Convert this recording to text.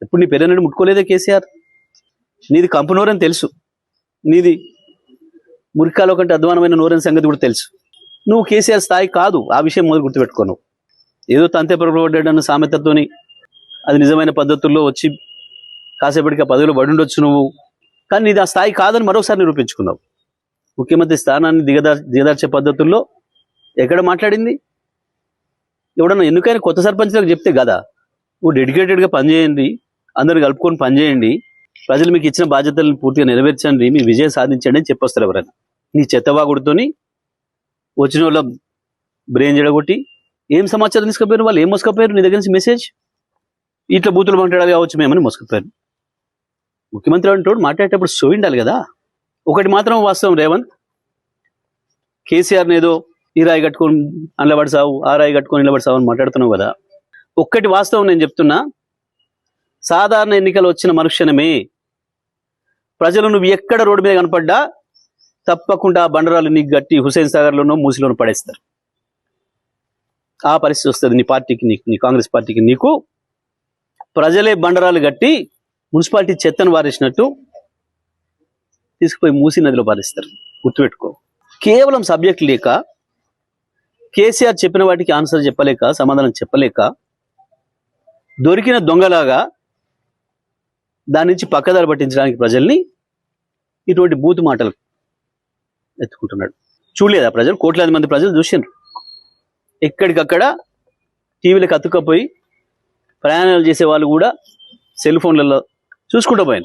ఎప్పుడు నీ పెరనని ముట్టుకోలేదే కేసీఆర్. నీది కంపు నోరని తెలుసు, నీది మురికాలో కంటే అధ్వానమైన నోరని సంగతి కూడా తెలుసు. నువ్వు కేసీఆర్ స్థాయి కాదు, ఆ విషయం మొదలు గుర్తుపెట్టుకోను. ఏదో తంతే పొరపడ్డాడన్న సామెతతోని అది నిజమైన పద్ధతుల్లో వచ్చి కాసేపటికి ఆ పదవిలో పడుండొచ్చు నువ్వు, కానీ నీది ఆ స్థాయి కాదని మరోసారి నిరూపించుకున్నావు. ముఖ్యమంత్రి స్థానాన్ని దిగదార్చే పద్ధతుల్లో ఎక్కడ మాట్లాడింది? ఎవడన్నా ఎన్నికైనా కొత్త సర్పంచ్లకు చెప్తే కదా, నువ్వు డెడికేటెడ్గా పనిచేయండి, అందరు కలుపుకొని పనిచేయండి, ప్రజలు మీకు ఇచ్చిన బాధ్యతలను పూర్తిగా నెరవేర్చండి, మీ విజయం సాధించండి అని చెప్పొస్తారు ఎవరైనా. నీ చెత్తవాగుడుతోని వచ్చిన వాళ్ళ బ్రెయిన్ జడగొట్టి ఏం సమాచారం తీసుకుపోయారు, వాళ్ళు ఏం మోసుకపోయారు నీ దగ్గర నుంచి మెసేజ్, ఇట్లా బూతులు మాట్లాడాలి కావచ్చు మేమని మోసుకుపోయారు. ముఖ్యమంత్రి అంటూ మాట్లాడేటప్పుడు సో ఉండాలి కదా. ఒకటి మాత్రం వాస్తవం రేవంత్, కేసీఆర్ని ఏదో ఈ రాయి కట్టుకొని నిలబడి సావు, ఆ రాయి కట్టుకొని నిలబడి సావు అని మాట్లాడుతున్నావు కదా. ఒక్కటి వాస్తవం నేను చెప్తున్నా, సాధారణ ఎన్నికలు వచ్చిన మరుక్షణమే ప్రజలు నువ్వు ఎక్కడ రోడ్డు మీద కనపడ్డా తప్పకుండా బండరాలు నీకు గట్టి హుసేన్ సాగర్లోనో మూసిలోనో పడేస్తారు. ఆ పరిస్థితి వస్తుంది నీ పార్టీకి, నీ కాంగ్రెస్ పార్టీకి. నీకు ప్రజలే బండరాలు గట్టి మున్సిపాలిటీ చెత్తను వారేసినట్టు తీసుకుపోయి మూసి నదిలో పారేస్తారు. గుర్తుపెట్టుకో. కేవలం సబ్జెక్ట్ లేక, కేసీఆర్ చెప్పిన వాటికి ఆన్సర్ చెప్పలేక, సమాధానం చెప్పలేక, దొరికిన దొంగలాగా దాని నుంచి పక్కదారి పట్టించడానికి ప్రజల్ని ఇటువంటి బూతు మాటలు ఎత్తుకుంటున్నాడు. చూడలేదా ప్రజలు? కోట్లాది మంది ప్రజలు చూసిండ్రు. ఎక్కడికక్కడ టీవీలకు అతుక్కపోయి ప్రయాణాలు చేసే వాళ్ళు కూడా సెల్ ఫోన్లలో చూసుకుంటూ పోయినారు.